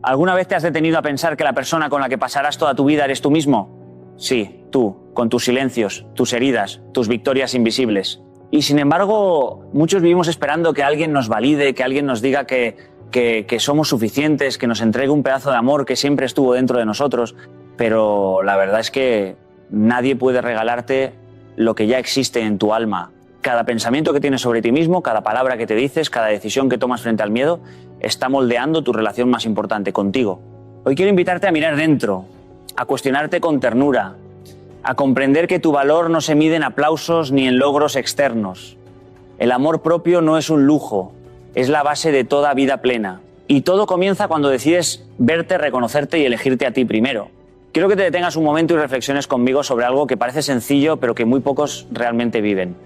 ¿Alguna vez te has detenido a pensar que la persona con la que pasarás toda tu vida eres tú mismo? Sí, tú, con tus silencios, tus heridas, tus victorias invisibles. Y sin embargo, muchos vivimos esperando que alguien nos valide, que alguien nos diga que somos suficientes, que nos entregue un pedazo de amor que siempre estuvo dentro de nosotros. Pero la verdad es que nadie puede regalarte lo que ya existe en tu alma. Cada pensamiento que tienes sobre ti mismo, cada palabra que te dices, cada decisión que tomas frente al miedo, está moldeando tu relación más importante contigo. Hoy quiero invitarte a mirar dentro, a cuestionarte con ternura, a comprender que tu valor no se mide en aplausos ni en logros externos. El amor propio no es un lujo, es la base de toda vida plena. Y todo comienza cuando decides verte, reconocerte y elegirte a ti primero. Quiero que te detengas un momento y reflexiones conmigo sobre algo que parece sencillo, pero que muy pocos realmente viven.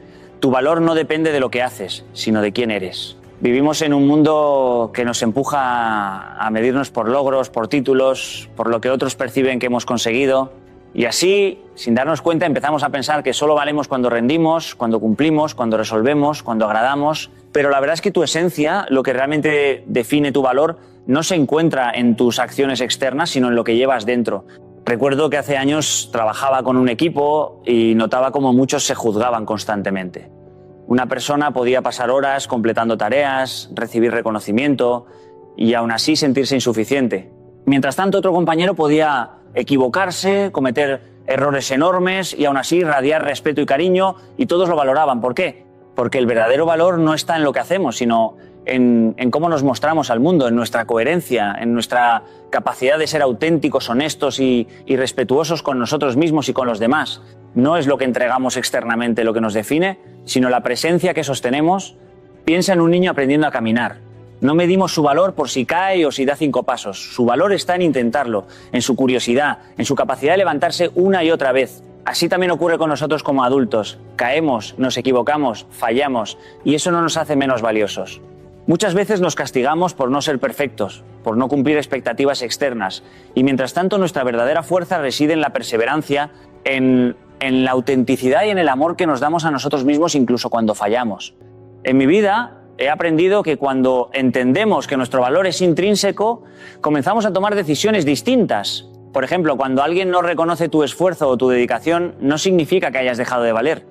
Tu valor no depende de lo que haces, sino de quién eres. Vivimos en un mundo que nos empuja a medirnos por logros, por títulos, por lo que otros perciben que hemos conseguido. Y así, sin darnos cuenta, empezamos a pensar que solo valemos cuando rendimos, cuando cumplimos, cuando resolvemos, cuando agradamos. Pero la verdad es que tu esencia, lo que realmente define tu valor, no se encuentra en tus acciones externas, sino en lo que llevas dentro. Recuerdo que hace años trabajaba con un equipo y notaba cómo muchos se juzgaban constantemente. Una persona podía pasar horas completando tareas, recibir reconocimiento y aún así sentirse insuficiente. Mientras tanto, otro compañero podía equivocarse, cometer errores enormes y aún así irradiar respeto y cariño, y todos lo valoraban. ¿Por qué? Porque el verdadero valor no está en lo que hacemos, sino en cómo nos mostramos al mundo, en nuestra coherencia, en nuestra capacidad de ser auténticos, honestos y respetuosos con nosotros mismos y con los demás. No es lo que entregamos externamente lo que nos define, sino la presencia que sostenemos. Piensa en un niño aprendiendo a caminar. No medimos su valor por si cae o si da 5 pasos. Su valor está en intentarlo, en su curiosidad, en su capacidad de levantarse una y otra vez. Así también ocurre con nosotros como adultos. Caemos, nos equivocamos, fallamos, y eso no nos hace menos valiosos. Muchas veces nos castigamos por no ser perfectos, por no cumplir expectativas externas, y mientras tanto nuestra verdadera fuerza reside en la perseverancia, en la autenticidad y en el amor que nos damos a nosotros mismos incluso cuando fallamos. En mi vida he aprendido que cuando entendemos que nuestro valor es intrínseco, comenzamos a tomar decisiones distintas. Por ejemplo, cuando alguien no reconoce tu esfuerzo o tu dedicación, no significa que hayas dejado de valer.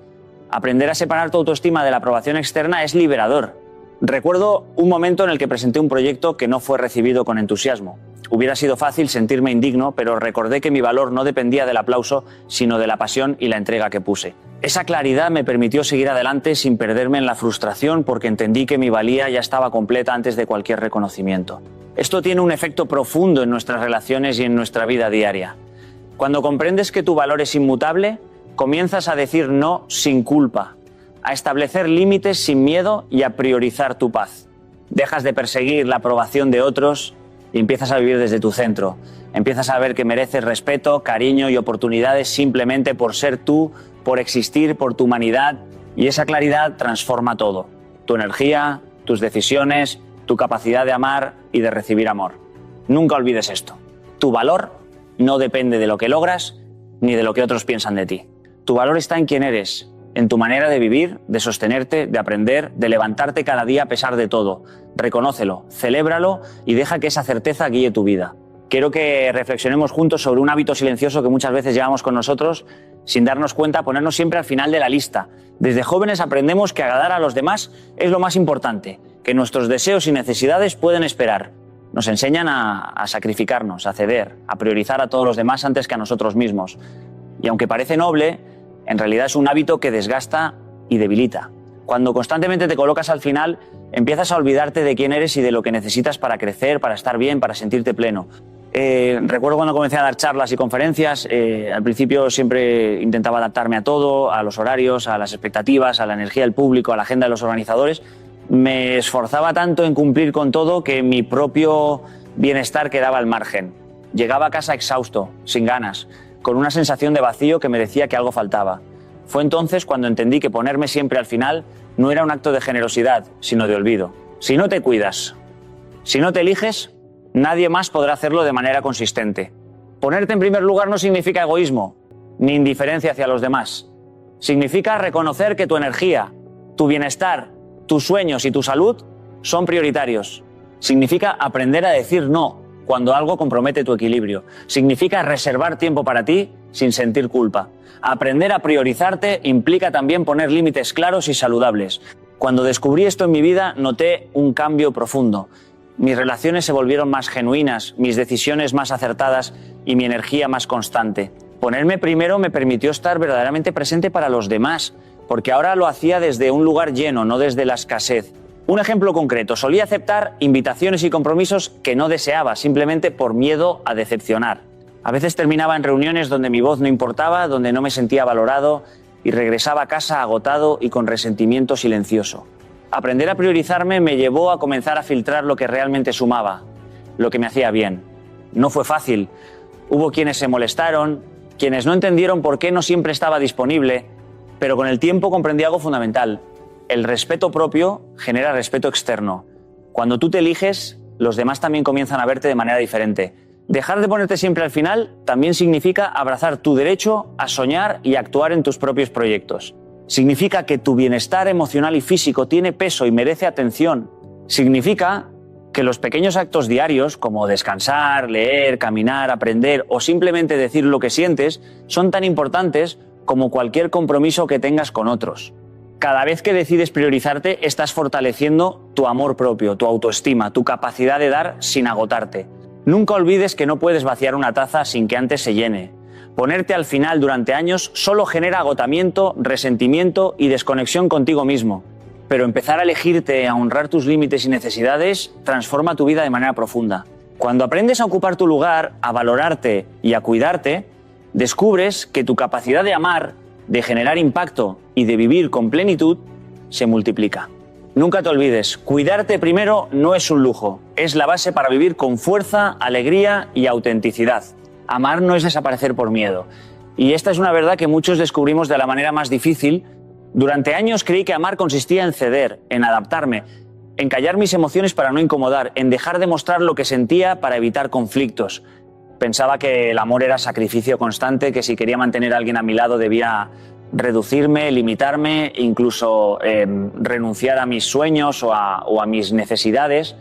Aprender a separar tu autoestima de la aprobación externa es liberador. Recuerdo un momento en el que presenté un proyecto que no fue recibido con entusiasmo. Hubiera sido fácil sentirme indigno, pero recordé que mi valor no dependía del aplauso, sino de la pasión y la entrega que puse. Esa claridad me permitió seguir adelante sin perderme en la frustración, porque entendí que mi valía ya estaba completa antes de cualquier reconocimiento. Esto tiene un efecto profundo en nuestras relaciones y en nuestra vida diaria. Cuando comprendes que tu valor es inmutable, comienzas a decir no sin culpa, a establecer límites sin miedo y a priorizar tu paz. Dejas de perseguir la aprobación de otros y empiezas a vivir desde tu centro. Empiezas a ver que mereces respeto, cariño y oportunidades simplemente por ser tú, por existir, por tu humanidad, y esa claridad transforma todo. Tu energía, tus decisiones, tu capacidad de amar y de recibir amor. Nunca olvides esto. Tu valor no depende de lo que logras ni de lo que otros piensan de ti. Tu valor está en quién eres, en tu manera de vivir, de sostenerte, de aprender, de levantarte cada día a pesar de todo. Reconócelo, celébralo y deja que esa certeza guíe tu vida. Quiero que reflexionemos juntos sobre un hábito silencioso que muchas veces llevamos con nosotros sin darnos cuenta, ponernos siempre al final de la lista. Desde jóvenes aprendemos que agradar a los demás es lo más importante, que nuestros deseos y necesidades pueden esperar. Nos enseñan a sacrificarnos, a ceder, a priorizar a todos los demás antes que a nosotros mismos. Y aunque parece noble, en realidad es un hábito que desgasta y debilita. Cuando constantemente te colocas al final, empiezas a olvidarte de quién eres y de lo que necesitas para crecer, para estar bien, para sentirte pleno. Recuerdo cuando comencé a dar charlas y conferencias, al principio siempre intentaba adaptarme a todo, a los horarios, a las expectativas, a la energía del público, a la agenda de los organizadores. Me esforzaba tanto en cumplir con todo que mi propio bienestar quedaba al margen. Llegaba a casa exhausto, sin ganas, con una sensación de vacío que me decía que algo faltaba. Fue entonces cuando entendí que ponerme siempre al final no era un acto de generosidad, sino de olvido. Si no te cuidas, si no te eliges, nadie más podrá hacerlo de manera consistente. Ponerte en primer lugar no significa egoísmo, ni indiferencia hacia los demás. Significa reconocer que tu energía, tu bienestar, tus sueños y tu salud son prioritarios. Significa aprender a decir no, cuando algo compromete tu equilibrio. Significa reservar tiempo para ti sin sentir culpa. Aprender a priorizarte implica también poner límites claros y saludables. Cuando descubrí esto en mi vida, noté un cambio profundo. Mis relaciones se volvieron más genuinas, mis decisiones más acertadas y mi energía más constante. Ponerme primero me permitió estar verdaderamente presente para los demás, porque ahora lo hacía desde un lugar lleno, no desde la escasez. Un ejemplo concreto, solía aceptar invitaciones y compromisos que no deseaba, simplemente por miedo a decepcionar. A veces terminaba en reuniones donde mi voz no importaba, donde no me sentía valorado y regresaba a casa agotado y con resentimiento silencioso. Aprender a priorizarme me llevó a comenzar a filtrar lo que realmente sumaba, lo que me hacía bien. No fue fácil. Hubo quienes se molestaron, quienes no entendieron por qué no siempre estaba disponible, pero con el tiempo comprendí algo fundamental. El respeto propio genera respeto externo. Cuando tú te eliges, los demás también comienzan a verte de manera diferente. Dejar de ponerte siempre al final también significa abrazar tu derecho a soñar y actuar en tus propios proyectos. Significa que tu bienestar emocional y físico tiene peso y merece atención. Significa que los pequeños actos diarios, como descansar, leer, caminar, aprender o simplemente decir lo que sientes, son tan importantes como cualquier compromiso que tengas con otros. Cada vez que decides priorizarte, estás fortaleciendo tu amor propio, tu autoestima, tu capacidad de dar sin agotarte. Nunca olvides que no puedes vaciar una taza sin que antes se llene. Ponerte al final durante años solo genera agotamiento, resentimiento y desconexión contigo mismo. Pero empezar a elegirte, a honrar tus límites y necesidades, transforma tu vida de manera profunda. Cuando aprendes a ocupar tu lugar, a valorarte y a cuidarte, descubres que tu capacidad de amar, de generar impacto y de vivir con plenitud se multiplica. Nunca te olvides, cuidarte primero no es un lujo, es la base para vivir con fuerza, alegría y autenticidad. Amar no es desaparecer por miedo. Y esta es una verdad que muchos descubrimos de la manera más difícil. Durante años creí que amar consistía en ceder, en adaptarme, en callar mis emociones para no incomodar, en dejar de mostrar lo que sentía para evitar conflictos. Pensaba que el amor era sacrificio constante, que si quería mantener a alguien a mi lado debía reducirme, limitarme, incluso renunciar a mis sueños o a mis necesidades.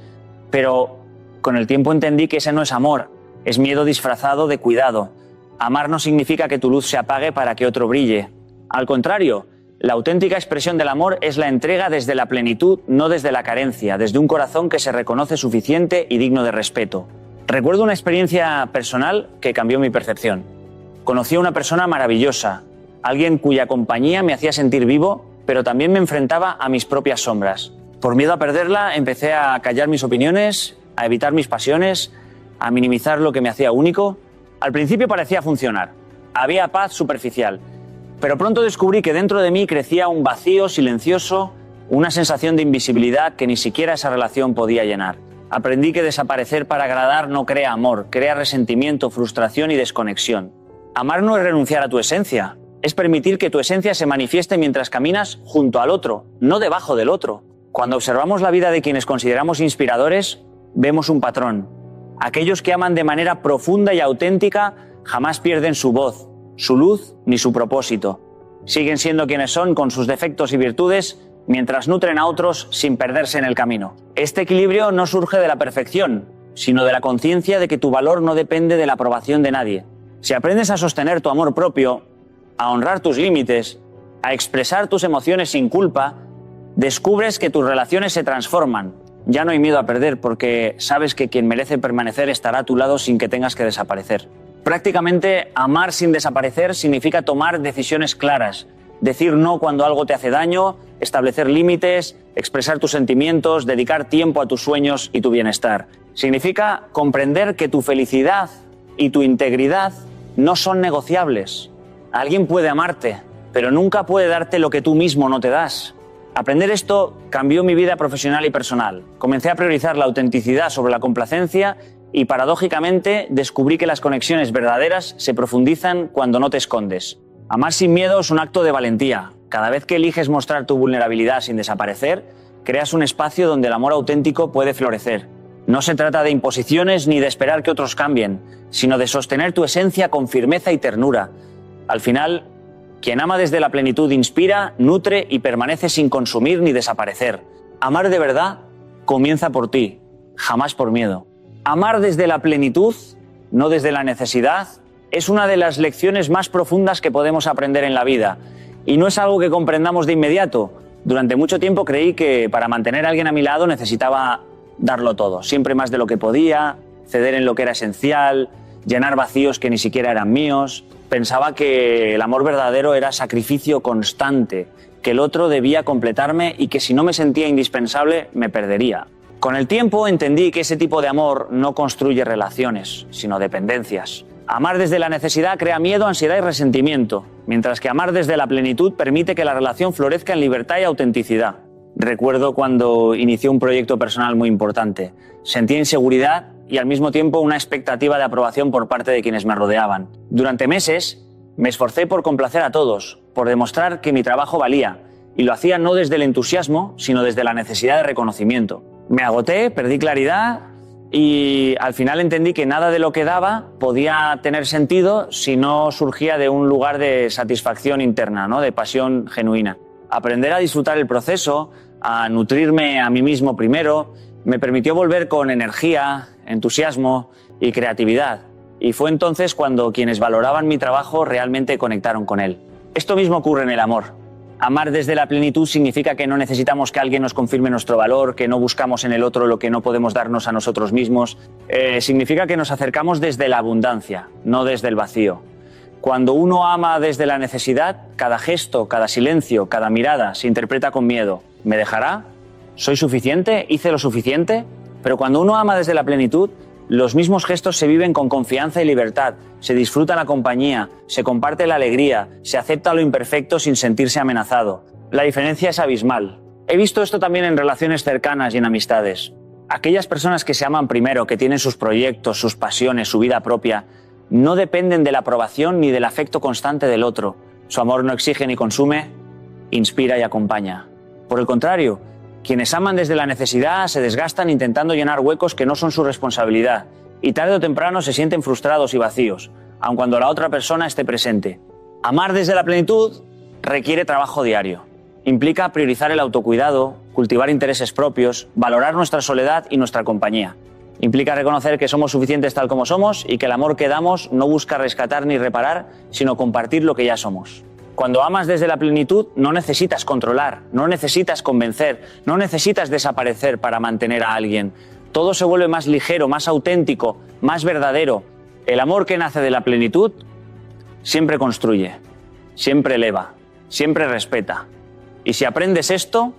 Pero con el tiempo entendí que ese no es amor, es miedo disfrazado de cuidado. Amar no significa que tu luz se apague para que otro brille. Al contrario, la auténtica expresión del amor es la entrega desde la plenitud, no desde la carencia, desde un corazón que se reconoce suficiente y digno de respeto. Recuerdo una experiencia personal que cambió mi percepción. Conocí a una persona maravillosa, alguien cuya compañía me hacía sentir vivo, pero también me enfrentaba a mis propias sombras. Por miedo a perderla, empecé a callar mis opiniones, a evitar mis pasiones, a minimizar lo que me hacía único. Al principio parecía funcionar. Había paz superficial. Pero pronto descubrí que dentro de mí crecía un vacío silencioso, una sensación de invisibilidad que ni siquiera esa relación podía llenar. Aprendí que desaparecer para agradar no crea amor, crea resentimiento, frustración y desconexión. Amar no es renunciar a tu esencia, es permitir que tu esencia se manifieste mientras caminas junto al otro, no debajo del otro. Cuando observamos la vida de quienes consideramos inspiradores, vemos un patrón. Aquellos que aman de manera profunda y auténtica jamás pierden su voz, su luz ni su propósito. Siguen siendo quienes son con sus defectos y virtudes mientras nutren a otros sin perderse en el camino. Este equilibrio no surge de la perfección, sino de la conciencia de que tu valor no depende de la aprobación de nadie. Si aprendes a sostener tu amor propio, a honrar tus límites, a expresar tus emociones sin culpa, descubres que tus relaciones se transforman. Ya no hay miedo a perder porque sabes que quien merece permanecer estará a tu lado sin que tengas que desaparecer. Prácticamente, amar sin desaparecer significa tomar decisiones claras, decir no cuando algo te hace daño, establecer límites, expresar tus sentimientos, dedicar tiempo a tus sueños y tu bienestar. Significa comprender que tu felicidad y tu integridad no son negociables. Alguien puede amarte, pero nunca puede darte lo que tú mismo no te das. Aprender esto cambió mi vida profesional y personal. Comencé a priorizar la autenticidad sobre la complacencia y, paradójicamente, descubrí que las conexiones verdaderas se profundizan cuando no te escondes. Amar sin miedo es un acto de valentía. Cada vez que eliges mostrar tu vulnerabilidad sin desaparecer, creas un espacio donde el amor auténtico puede florecer. No se trata de imposiciones ni de esperar que otros cambien, sino de sostener tu esencia con firmeza y ternura. Al final, quien ama desde la plenitud inspira, nutre y permanece sin consumir ni desaparecer. Amar de verdad comienza por ti, jamás por miedo. Amar desde la plenitud, no desde la necesidad, es una de las lecciones más profundas que podemos aprender en la vida. Y no es algo que comprendamos de inmediato. Durante mucho tiempo creí que para mantener a alguien a mi lado necesitaba darlo todo, siempre más de lo que podía, ceder en lo que era esencial, llenar vacíos que ni siquiera eran míos. Pensaba que el amor verdadero era sacrificio constante, que el otro debía completarme y que si no me sentía indispensable me perdería. Con el tiempo entendí que ese tipo de amor no construye relaciones, sino dependencias. Amar desde la necesidad crea miedo, ansiedad y resentimiento, mientras que amar desde la plenitud permite que la relación florezca en libertad y autenticidad. Recuerdo cuando inicié un proyecto personal muy importante. Sentía inseguridad y al mismo tiempo una expectativa de aprobación por parte de quienes me rodeaban. Durante meses me esforcé por complacer a todos, por demostrar que mi trabajo valía, y lo hacía no desde el entusiasmo, sino desde la necesidad de reconocimiento. Me agoté, perdí claridad y al final entendí que nada de lo que daba podía tener sentido si no surgía de un lugar de satisfacción interna, ¿no? De pasión genuina. Aprender a disfrutar el proceso, a nutrirme a mí mismo primero, me permitió volver con energía, entusiasmo y creatividad. Y fue entonces cuando quienes valoraban mi trabajo realmente conectaron con él. Esto mismo ocurre en el amor. Amar desde la plenitud significa que no necesitamos que alguien nos confirme nuestro valor, que no buscamos en el otro lo que no podemos darnos a nosotros mismos. Significa que nos acercamos desde la abundancia, no desde el vacío. Cuando uno ama desde la necesidad, cada gesto, cada silencio, cada mirada se interpreta con miedo. ¿Me dejará? ¿Soy suficiente? ¿Hice lo suficiente? Pero cuando uno ama desde la plenitud, los mismos gestos se viven con confianza y libertad, se disfruta la compañía, se comparte la alegría, se acepta lo imperfecto sin sentirse amenazado. La diferencia es abismal. He visto esto también en relaciones cercanas y en amistades. Aquellas personas que se aman primero, que tienen sus proyectos, sus pasiones, su vida propia, no dependen de la aprobación ni del afecto constante del otro. Su amor no exige ni consume, inspira y acompaña. Por el contrario, quienes aman desde la necesidad se desgastan intentando llenar huecos que no son su responsabilidad y tarde o temprano se sienten frustrados y vacíos, aun cuando la otra persona esté presente. Amar desde la plenitud requiere trabajo diario. Implica priorizar el autocuidado, cultivar intereses propios, valorar nuestra soledad y nuestra compañía. Implica reconocer que somos suficientes tal como somos y que el amor que damos no busca rescatar ni reparar, sino compartir lo que ya somos. Cuando amas desde la plenitud, no necesitas controlar, no necesitas convencer, no necesitas desaparecer para mantener a alguien. Todo se vuelve más ligero, más auténtico, más verdadero. El amor que nace de la plenitud siempre construye, siempre eleva, siempre respeta. Y si aprendes esto,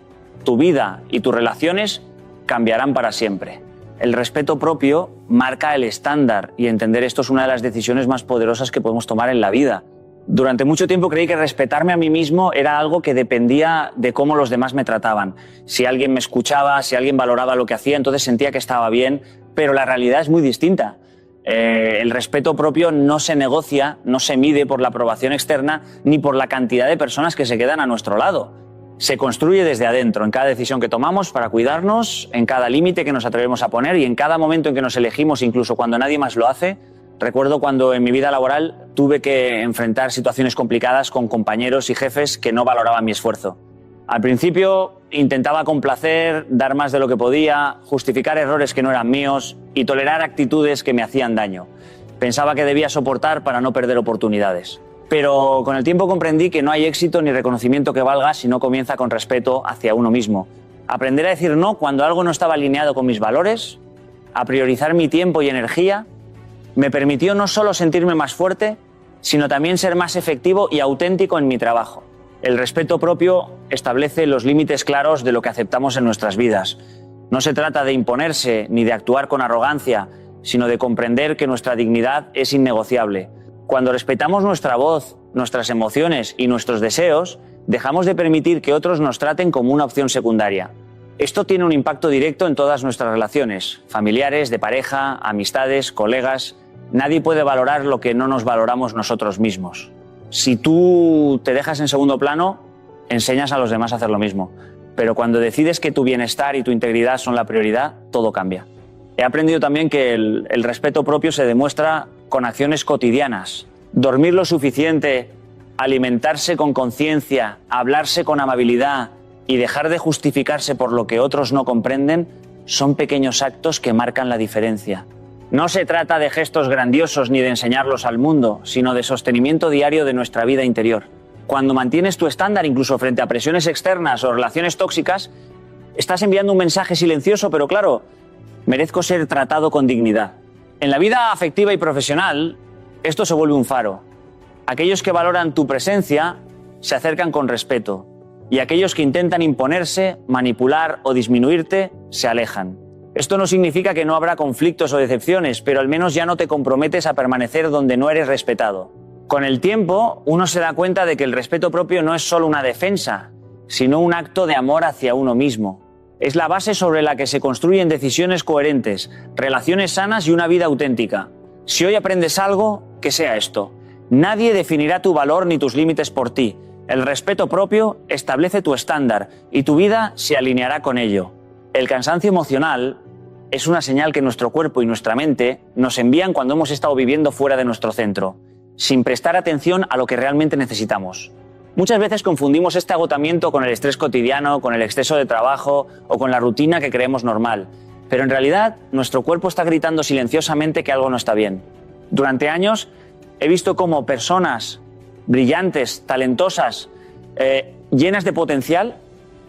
tu vida y tus relaciones cambiarán para siempre. El respeto propio marca el estándar y entender esto es una de las decisiones más poderosas que podemos tomar en la vida. Durante mucho tiempo creí que respetarme a mí mismo era algo que dependía de cómo los demás me trataban. Si alguien me escuchaba, si alguien valoraba lo que hacía, entonces sentía que estaba bien, pero la realidad es muy distinta. El respeto propio no se negocia, no se mide por la aprobación externa ni por la cantidad de personas que se quedan a nuestro lado. Se construye desde adentro, en cada decisión que tomamos para cuidarnos, en cada límite que nos atrevemos a poner y en cada momento en que nos elegimos, incluso cuando nadie más lo hace. Recuerdo cuando en mi vida laboral tuve que enfrentar situaciones complicadas con compañeros y jefes que no valoraban mi esfuerzo. Al principio intentaba complacer, dar más de lo que podía, justificar errores que no eran míos y tolerar actitudes que me hacían daño. Pensaba que debía soportar para no perder oportunidades. Pero con el tiempo comprendí que no hay éxito ni reconocimiento que valga si no comienza con respeto hacia uno mismo. Aprender a decir no cuando algo no estaba alineado con mis valores, a priorizar mi tiempo y energía, me permitió no solo sentirme más fuerte, sino también ser más efectivo y auténtico en mi trabajo. El respeto propio establece los límites claros de lo que aceptamos en nuestras vidas. No se trata de imponerse ni de actuar con arrogancia, sino de comprender que nuestra dignidad es innegociable. Cuando respetamos nuestra voz, nuestras emociones y nuestros deseos, dejamos de permitir que otros nos traten como una opción secundaria. Esto tiene un impacto directo en todas nuestras relaciones, familiares, de pareja, amistades, colegas. Nadie puede valorar lo que no nos valoramos nosotros mismos. Si tú te dejas en segundo plano, enseñas a los demás a hacer lo mismo. Pero cuando decides que tu bienestar y tu integridad son la prioridad, todo cambia. He aprendido también que el respeto propio se demuestra con acciones cotidianas. Dormir lo suficiente, alimentarse con conciencia, hablarse con amabilidad y dejar de justificarse por lo que otros no comprenden son pequeños actos que marcan la diferencia. No se trata de gestos grandiosos ni de enseñarlos al mundo, sino de sostenimiento diario de nuestra vida interior. Cuando mantienes tu estándar incluso frente a presiones externas o relaciones tóxicas, estás enviando un mensaje silencioso, pero claro, merezco ser tratado con dignidad. En la vida afectiva y profesional, esto se vuelve un faro. Aquellos que valoran tu presencia se acercan con respeto, y aquellos que intentan imponerse, manipular o disminuirte se alejan. Esto no significa que no habrá conflictos o decepciones, pero al menos ya no te comprometes a permanecer donde no eres respetado. Con el tiempo, uno se da cuenta de que el respeto propio no es solo una defensa, sino un acto de amor hacia uno mismo. Es la base sobre la que se construyen decisiones coherentes, relaciones sanas y una vida auténtica. Si hoy aprendes algo, que sea esto. Nadie definirá tu valor ni tus límites por ti. El respeto propio establece tu estándar y tu vida se alineará con ello. El cansancio emocional es una señal que nuestro cuerpo y nuestra mente nos envían cuando hemos estado viviendo fuera de nuestro centro, sin prestar atención a lo que realmente necesitamos. Muchas veces confundimos este agotamiento con el estrés cotidiano, con el exceso de trabajo o con la rutina que creemos normal. Pero en realidad, nuestro cuerpo está gritando silenciosamente que algo no está bien. Durante años, he visto cómo personas brillantes, talentosas, llenas de potencial,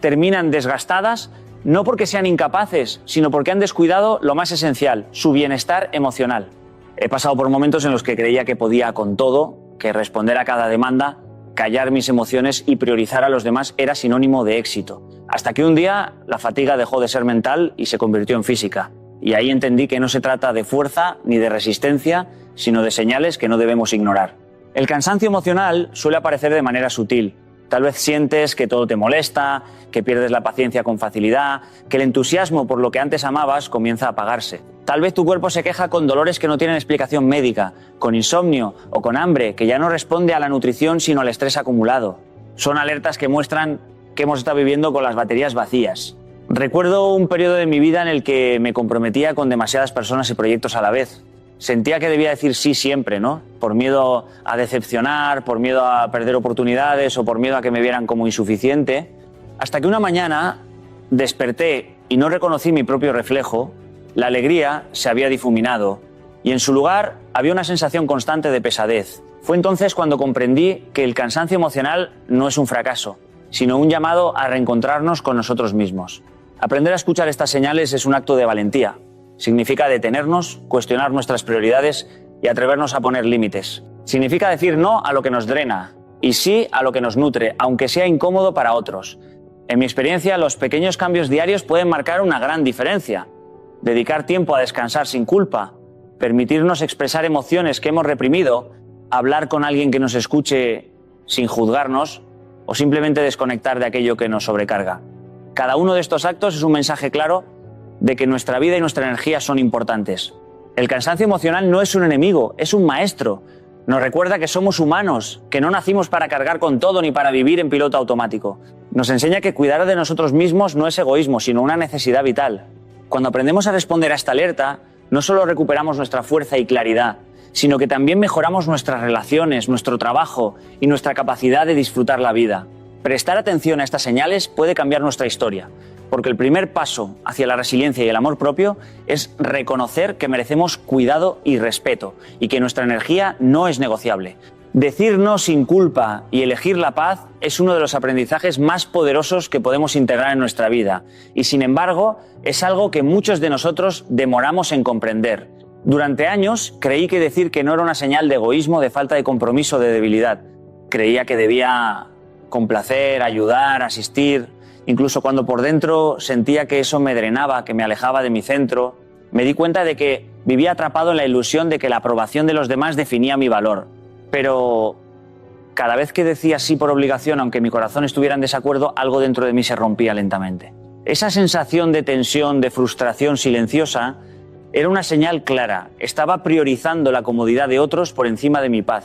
terminan desgastadas, no porque sean incapaces, sino porque han descuidado lo más esencial, su bienestar emocional. He pasado por momentos en los que creía que podía con todo, que responder a cada demanda, callar mis emociones y priorizar a los demás era sinónimo de éxito. Hasta que un día la fatiga dejó de ser mental y se convirtió en física. Y ahí entendí que no se trata de fuerza ni de resistencia, sino de señales que no debemos ignorar. El cansancio emocional suele aparecer de manera sutil. Tal vez sientes que todo te molesta, que pierdes la paciencia con facilidad, que el entusiasmo por lo que antes amabas comienza a apagarse. Tal vez tu cuerpo se queja con dolores que no tienen explicación médica, con insomnio o con hambre que ya no responde a la nutrición sino al estrés acumulado. Son alertas que muestran que hemos estado viviendo con las baterías vacías. Recuerdo un periodo de mi vida en el que me comprometía con demasiadas personas y proyectos a la vez. Sentía que debía decir sí siempre, ¿no? Por miedo a decepcionar, por miedo a perder oportunidades o por miedo a que me vieran como insuficiente. Hasta que una mañana desperté y no reconocí mi propio reflejo, la alegría se había difuminado y en su lugar había una sensación constante de pesadez. Fue entonces cuando comprendí que el cansancio emocional no es un fracaso, sino un llamado a reencontrarnos con nosotros mismos. Aprender a escuchar estas señales es un acto de valentía. Significa detenernos, cuestionar nuestras prioridades y atrevernos a poner límites. Significa decir no a lo que nos drena y sí a lo que nos nutre, aunque sea incómodo para otros. En mi experiencia, los pequeños cambios diarios pueden marcar una gran diferencia. Dedicar tiempo a descansar sin culpa, permitirnos expresar emociones que hemos reprimido, hablar con alguien que nos escuche sin juzgarnos o simplemente desconectar de aquello que nos sobrecarga. Cada uno de estos actos es un mensaje claro de que nuestra vida y nuestra energía son importantes. El cansancio emocional no es un enemigo, es un maestro. Nos recuerda que somos humanos, que no nacimos para cargar con todo ni para vivir en piloto automático. Nos enseña que cuidar de nosotros mismos no es egoísmo, sino una necesidad vital. Cuando aprendemos a responder a esta alerta, no solo recuperamos nuestra fuerza y claridad, sino que también mejoramos nuestras relaciones, nuestro trabajo y nuestra capacidad de disfrutar la vida. Prestar atención a estas señales puede cambiar nuestra historia, porque el primer paso hacia la resiliencia y el amor propio es reconocer que merecemos cuidado y respeto y que nuestra energía no es negociable. Decir no sin culpa y elegir la paz es uno de los aprendizajes más poderosos que podemos integrar en nuestra vida y, sin embargo, es algo que muchos de nosotros demoramos en comprender. Durante años creí que decir que no era una señal de egoísmo, de falta de compromiso, de debilidad. Creía que debía complacer, ayudar, asistir. Incluso cuando por dentro sentía que eso me drenaba, que me alejaba de mi centro, me di cuenta de que vivía atrapado en la ilusión de que la aprobación de los demás definía mi valor. Pero cada vez que decía sí por obligación, aunque mi corazón estuviera en desacuerdo, algo dentro de mí se rompía lentamente. Esa sensación de tensión, de frustración silenciosa, era una señal clara. Estaba priorizando la comodidad de otros por encima de mi paz.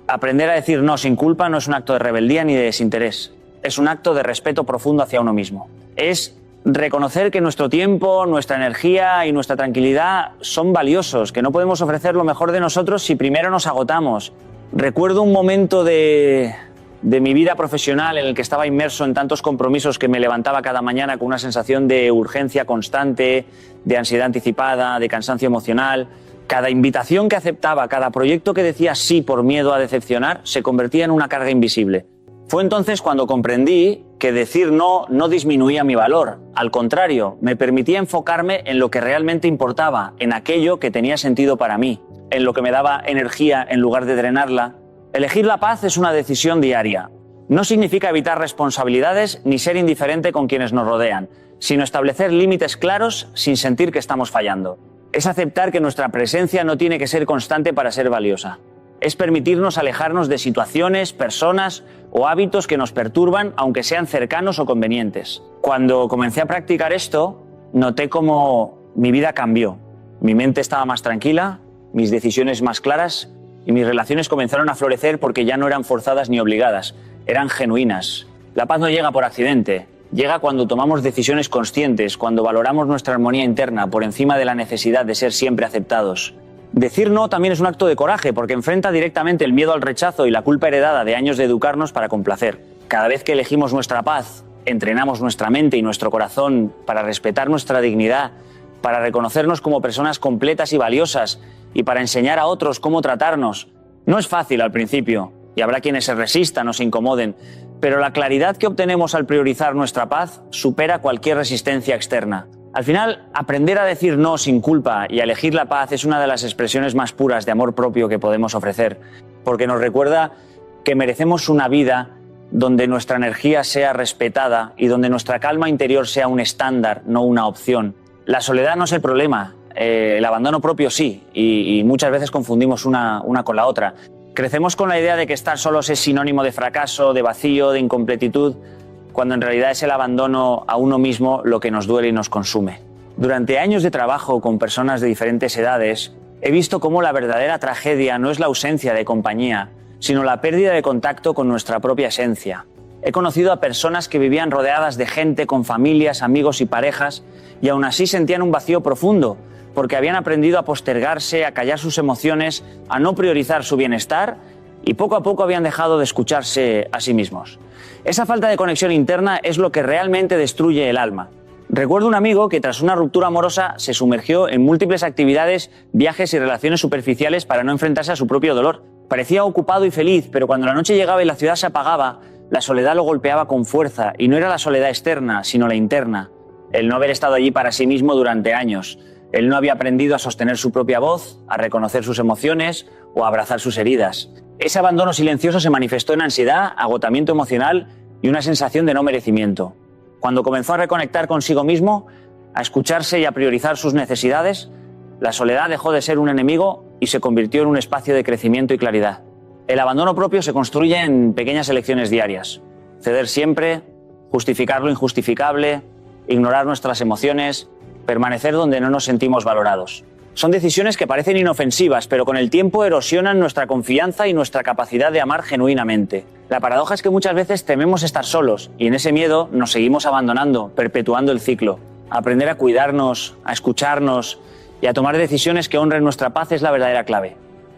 Aprender a decir no sin culpa no es un acto de rebeldía ni de desinterés. Es un acto de respeto profundo hacia uno mismo. Es reconocer que nuestro tiempo, nuestra energía y nuestra tranquilidad son valiosos, que no podemos ofrecer lo mejor de nosotros si primero nos agotamos. Recuerdo un momento de de mi vida profesional en el que estaba inmerso en tantos compromisos que me levantaba cada mañana con una sensación de urgencia constante, de ansiedad anticipada, de cansancio emocional. Cada invitación que aceptaba, cada proyecto que decía sí por miedo a decepcionar, se convertía en una carga invisible. Fue entonces cuando comprendí que decir no disminuía mi valor. Al contrario, me permitía enfocarme en lo que realmente importaba, en aquello que tenía sentido para mí, en lo que me daba energía en lugar de drenarla. Elegir la paz es una decisión diaria. No significa evitar responsabilidades ni ser indiferente con quienes nos rodean, sino establecer límites claros sin sentir que estamos fallando. Es aceptar que nuestra presencia no tiene que ser constante para ser valiosa. Es permitirnos alejarnos de situaciones, personas o hábitos que nos perturban, aunque sean cercanos o convenientes. Cuando comencé a practicar esto, noté cómo mi vida cambió. Mi mente estaba más tranquila, mis decisiones más claras y mis relaciones comenzaron a florecer porque ya no eran forzadas ni obligadas, eran genuinas. La paz no llega por accidente, llega cuando tomamos decisiones conscientes, cuando valoramos nuestra armonía interna por encima de la necesidad de ser siempre aceptados. Decir no también es un acto de coraje porque enfrenta directamente el miedo al rechazo y la culpa heredada de años de educarnos para complacer. Cada vez que elegimos nuestra paz, entrenamos nuestra mente y nuestro corazón para respetar nuestra dignidad, para reconocernos como personas completas y valiosas y para enseñar a otros cómo tratarnos. No es fácil al principio y habrá quienes se resistan o se incomoden, pero la claridad que obtenemos al priorizar nuestra paz supera cualquier resistencia externa. Al final, aprender a decir no sin culpa y a elegir la paz es una de las expresiones más puras de amor propio que podemos ofrecer, porque nos recuerda que merecemos una vida donde nuestra energía sea respetada y donde nuestra calma interior sea un estándar, no una opción. La soledad no es el problema, el abandono propio sí, y muchas veces confundimos una con la otra. Crecemos con la idea de que estar solos es sinónimo de fracaso, de vacío, de incompletitud, cuando en realidad es el abandono a uno mismo lo que nos duele y nos consume. Durante años de trabajo con personas de diferentes edades, he visto cómo la verdadera tragedia no es la ausencia de compañía, sino la pérdida de contacto con nuestra propia esencia. He conocido a personas que vivían rodeadas de gente, con familias, amigos y parejas, y aún así sentían un vacío profundo, porque habían aprendido a postergarse, a callar sus emociones, a no priorizar su bienestar, y poco a poco habían dejado de escucharse a sí mismos. Esa falta de conexión interna es lo que realmente destruye el alma. Recuerdo un amigo que tras una ruptura amorosa se sumergió en múltiples actividades, viajes y relaciones superficiales para no enfrentarse a su propio dolor. Parecía ocupado y feliz, pero cuando la noche llegaba y la ciudad se apagaba, la soledad lo golpeaba con fuerza, y no era la soledad externa, sino la interna. El no haber estado allí para sí mismo durante años. Él no había aprendido a sostener su propia voz, a reconocer sus emociones o a abrazar sus heridas. Ese abandono silencioso se manifestó en ansiedad, agotamiento emocional y una sensación de no merecimiento. Cuando comenzó a reconectar consigo mismo, a escucharse y a priorizar sus necesidades, la soledad dejó de ser un enemigo y se convirtió en un espacio de crecimiento y claridad. El abandono propio se construye en pequeñas elecciones diarias. Ceder siempre, justificar lo injustificable, ignorar nuestras emociones, permanecer donde no nos sentimos valorados. Son decisiones que parecen inofensivas, pero con el tiempo erosionan nuestra confianza y nuestra capacidad de amar genuinamente. La paradoja es que muchas veces tememos estar solos y en ese miedo nos seguimos abandonando, perpetuando el ciclo. Aprender a cuidarnos, a escucharnos y a tomar decisiones que honren nuestra paz es la verdadera clave.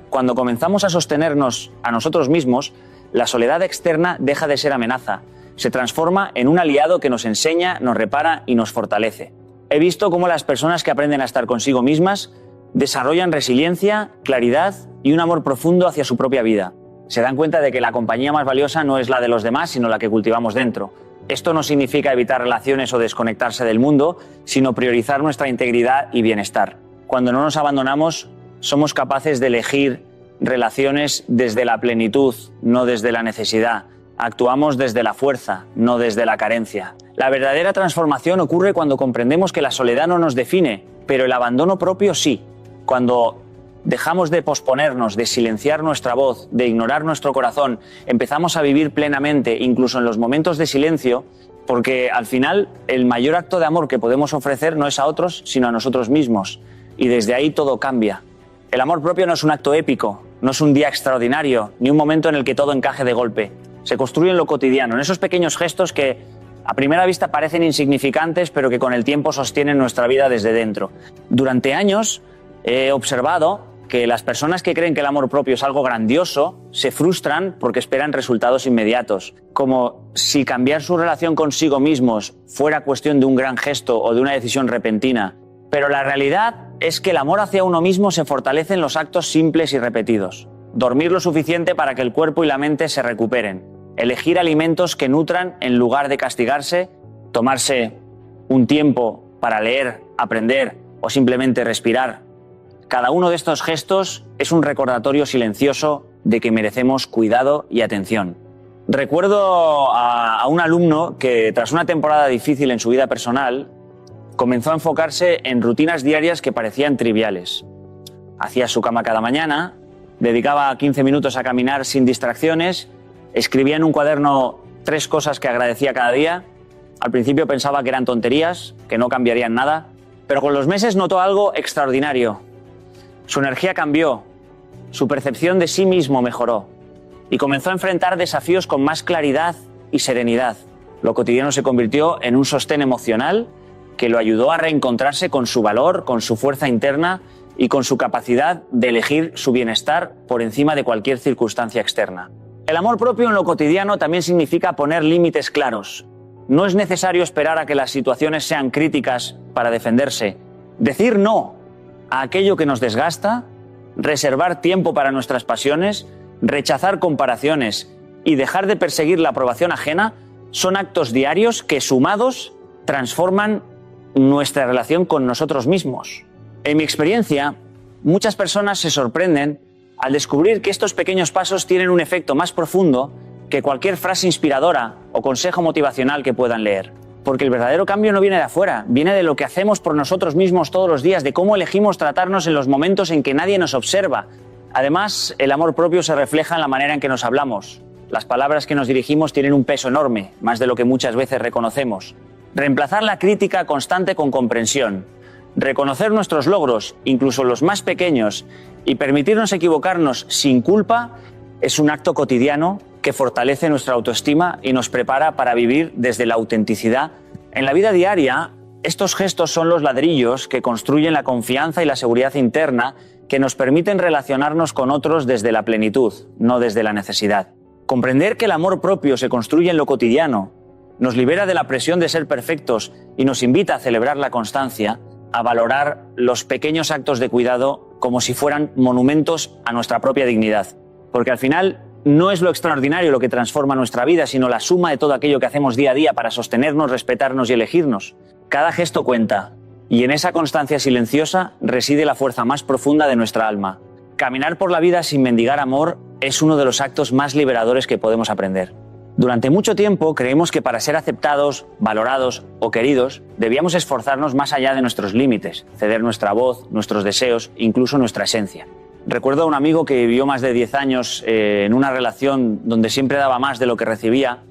Cuando comenzamos a sostenernos a nosotros mismos, la soledad externa deja de ser amenaza. Se transforma en un aliado que nos enseña, nos repara y nos fortalece. He visto cómo las personas que aprenden a estar consigo mismas desarrollan resiliencia, claridad y un amor profundo hacia su propia vida. Se dan cuenta de que la compañía más valiosa no es la de los demás, sino la que cultivamos dentro. Esto no significa evitar relaciones o desconectarse del mundo, sino priorizar nuestra integridad y bienestar. Cuando no nos abandonamos, somos capaces de elegir relaciones desde la plenitud, no desde la necesidad. Actuamos desde la fuerza, no desde la carencia. La verdadera transformación ocurre cuando comprendemos que la soledad no nos define, pero el abandono propio sí. Cuando dejamos de posponernos, de silenciar nuestra voz, de ignorar nuestro corazón, empezamos a vivir plenamente, incluso en los momentos de silencio, porque al final el mayor acto de amor que podemos ofrecer no es a otros, sino a nosotros mismos. Y desde ahí todo cambia. El amor propio no es un acto épico, no es un día extraordinario, ni un momento en el que todo encaje de golpe. Se construye en lo cotidiano, en esos pequeños gestos que a primera vista parecen insignificantes, pero que con el tiempo sostienen nuestra vida desde dentro. Durante años he observado que las personas que creen que el amor propio es algo grandioso se frustran porque esperan resultados inmediatos, como si cambiar su relación consigo mismos fuera cuestión de un gran gesto o de una decisión repentina. Pero la realidad es que el amor hacia uno mismo se fortalece en los actos simples y repetidos. Dormir lo suficiente para que el cuerpo y la mente se recuperen. Elegir alimentos que nutran en lugar de castigarse. Tomarse un tiempo para leer, aprender o simplemente respirar. Cada uno de estos gestos es un recordatorio silencioso de que merecemos cuidado y atención. Recuerdo a un alumno que, tras una temporada difícil en su vida personal, comenzó a enfocarse en rutinas diarias que parecían triviales. Hacía su cama cada mañana, dedicaba 15 minutos a caminar sin distracciones, escribía en un cuaderno 3 cosas que agradecía cada día. Al principio pensaba que eran tonterías, que no cambiarían nada, pero con los meses notó algo extraordinario. Su energía cambió, su percepción de sí mismo mejoró y comenzó a enfrentar desafíos con más claridad y serenidad. Lo cotidiano se convirtió en un sostén emocional que lo ayudó a reencontrarse con su valor, con su fuerza interna y con su capacidad de elegir su bienestar por encima de cualquier circunstancia externa. El amor propio en lo cotidiano también significa poner límites claros. No es necesario esperar a que las situaciones sean críticas para defenderse. Decir no a aquello que nos desgasta, reservar tiempo para nuestras pasiones, rechazar comparaciones y dejar de perseguir la aprobación ajena son actos diarios que, sumados, transforman nuestra relación con nosotros mismos. En mi experiencia, muchas personas se sorprenden al descubrir que estos pequeños pasos tienen un efecto más profundo que cualquier frase inspiradora o consejo motivacional que puedan leer. Porque el verdadero cambio no viene de afuera, viene de lo que hacemos por nosotros mismos todos los días, de cómo elegimos tratarnos en los momentos en que nadie nos observa. Además, el amor propio se refleja en la manera en que nos hablamos. Las palabras que nos dirigimos tienen un peso enorme, más de lo que muchas veces reconocemos. Reemplazar la crítica constante con comprensión. Reconocer nuestros logros, incluso los más pequeños, y permitirnos equivocarnos sin culpa es un acto cotidiano que fortalece nuestra autoestima y nos prepara para vivir desde la autenticidad. En la vida diaria, estos gestos son los ladrillos que construyen la confianza y la seguridad interna que nos permiten relacionarnos con otros desde la plenitud, no desde la necesidad. Comprender que el amor propio se construye en lo cotidiano nos libera de la presión de ser perfectos y nos invita a celebrar la constancia, a valorar los pequeños actos de cuidado como si fueran monumentos a nuestra propia dignidad. Porque al final no es lo extraordinario lo que transforma nuestra vida, sino la suma de todo aquello que hacemos día a día para sostenernos, respetarnos y elegirnos. Cada gesto cuenta, y en esa constancia silenciosa reside la fuerza más profunda de nuestra alma. Caminar por la vida sin mendigar amor es uno de los actos más liberadores que podemos aprender. Durante mucho tiempo creemos que para ser aceptados, valorados o queridos debíamos esforzarnos más allá de nuestros límites, ceder nuestra voz, nuestros deseos, incluso nuestra esencia. Recuerdo a un amigo que vivió más de 10 años en una relación donde siempre daba más de lo que recibía,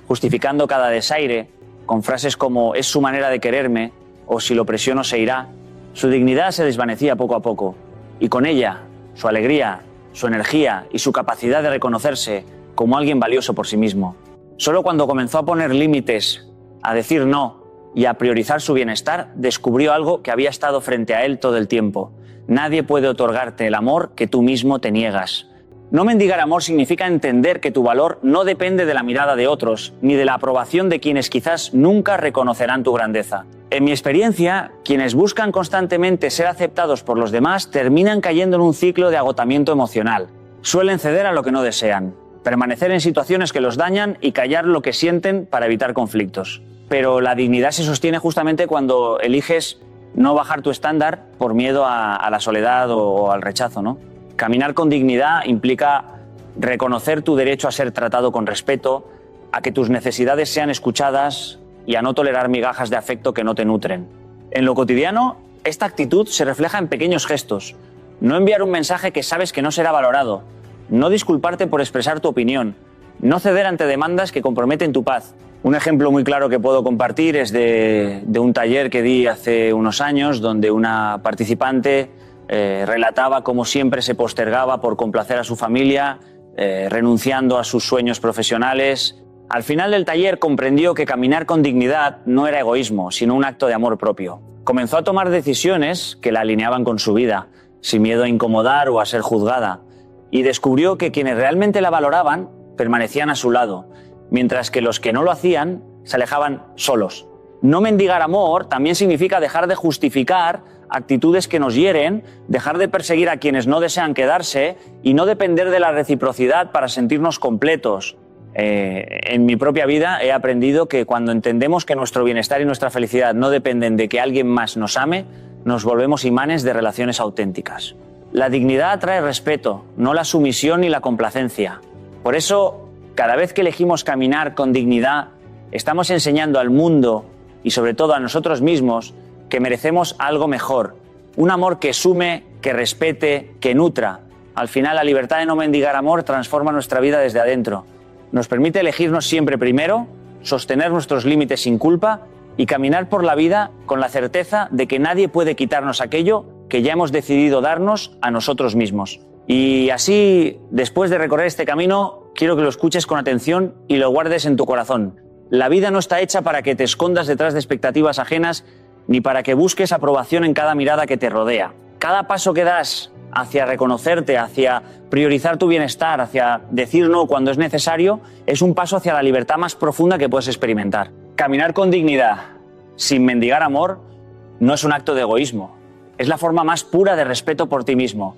justificando cada desaire con frases como «es su manera de quererme» o «si lo presiono se irá». Su dignidad se desvanecía poco a poco y con ella su alegría, su energía y su capacidad de reconocerse como alguien valioso por sí mismo. Solo cuando comenzó a poner límites, a decir no y a priorizar su bienestar, descubrió algo que había estado frente a él todo el tiempo. Nadie puede otorgarte el amor que tú mismo te niegas. No mendigar amor significa entender que tu valor no depende de la mirada de otros, ni de la aprobación de quienes quizás nunca reconocerán tu grandeza. En mi experiencia, quienes buscan constantemente ser aceptados por los demás terminan cayendo en un ciclo de agotamiento emocional. Suelen ceder a lo que no desean, permanecer en situaciones que los dañan y callar lo que sienten para evitar conflictos. Pero la dignidad se sostiene justamente cuando eliges no bajar tu estándar por miedo a la soledad o al rechazo, ¿no? Caminar con dignidad implica reconocer tu derecho a ser tratado con respeto, a que tus necesidades sean escuchadas y a no tolerar migajas de afecto que no te nutren. En lo cotidiano, esta actitud se refleja en pequeños gestos. No enviar un mensaje que sabes que no será valorado, no disculparte por expresar tu opinión, no ceder ante demandas que comprometen tu paz. Un ejemplo muy claro que puedo compartir es de un taller que di hace unos años donde una participante relataba cómo siempre se postergaba por complacer a su familia, renunciando a sus sueños profesionales. Al final del taller comprendió que caminar con dignidad no era egoísmo, sino un acto de amor propio. Comenzó a tomar decisiones que la alineaban con su vida, sin miedo a incomodar o a ser juzgada, y descubrió que quienes realmente la valoraban permanecían a su lado, mientras que los que no lo hacían se alejaban solos. No mendigar amor también significa dejar de justificar actitudes que nos hieren, dejar de perseguir a quienes no desean quedarse y no depender de la reciprocidad para sentirnos completos. En mi propia vida he aprendido que cuando entendemos que nuestro bienestar y nuestra felicidad no dependen de que alguien más nos ame, nos volvemos imanes de relaciones auténticas. La dignidad atrae respeto, no la sumisión ni la complacencia. Por eso, cada vez que elegimos caminar con dignidad, estamos enseñando al mundo y sobre todo a nosotros mismos que merecemos algo mejor. Un amor que sume, que respete, que nutra. Al final, la libertad de no mendigar amor transforma nuestra vida desde adentro. Nos permite elegirnos siempre primero, sostener nuestros límites sin culpa y caminar por la vida con la certeza de que nadie puede quitarnos aquello que ya hemos decidido darnos a nosotros mismos. Y así, después de recorrer este camino, quiero que lo escuches con atención y lo guardes en tu corazón. La vida no está hecha para que te escondas detrás de expectativas ajenas ni para que busques aprobación en cada mirada que te rodea. Cada paso que das hacia reconocerte, hacia priorizar tu bienestar, hacia decir no cuando es necesario, es un paso hacia la libertad más profunda que puedes experimentar. Caminar con dignidad, sin mendigar amor, no es un acto de egoísmo. Es la forma más pura de respeto por ti mismo,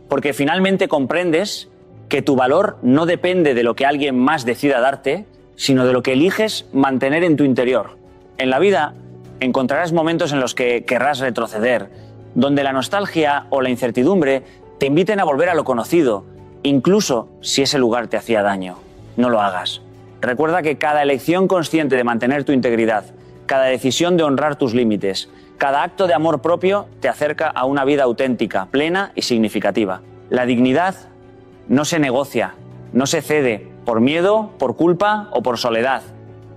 porque finalmente comprendes que tu valor no depende de lo que alguien más decida darte, sino de lo que eliges mantener en tu interior. En la vida encontrarás momentos en los que querrás retroceder, donde la nostalgia o la incertidumbre te inviten a volver a lo conocido, incluso si ese lugar te hacía daño. No lo hagas. Recuerda que cada elección consciente de mantener tu integridad, cada decisión de honrar tus límites, cada acto de amor propio te acerca a una vida auténtica, plena y significativa. La dignidad no se negocia, no se cede por miedo, por culpa o por soledad.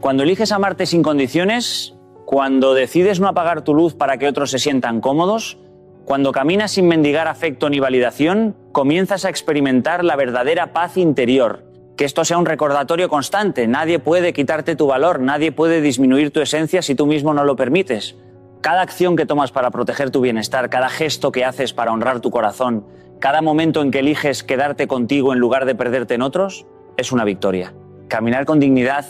Cuando eliges amarte sin condiciones, cuando decides no apagar tu luz para que otros se sientan cómodos, cuando caminas sin mendigar afecto ni validación, comienzas a experimentar la verdadera paz interior. Que esto sea un recordatorio constante. Nadie puede quitarte tu valor, nadie puede disminuir tu esencia si tú mismo no lo permites. Cada acción que tomas para proteger tu bienestar, cada gesto que haces para honrar tu corazón, cada momento en que eliges quedarte contigo en lugar de perderte en otros, es una victoria. Caminar con dignidad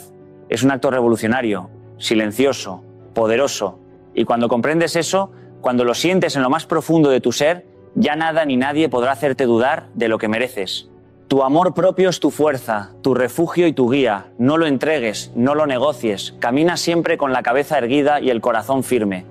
es un acto revolucionario, silencioso, poderoso. Y cuando comprendes eso, cuando lo sientes en lo más profundo de tu ser, ya nada ni nadie podrá hacerte dudar de lo que mereces. Tu amor propio es tu fuerza, tu refugio y tu guía. No lo entregues, no lo negocies. Camina siempre con la cabeza erguida y el corazón firme.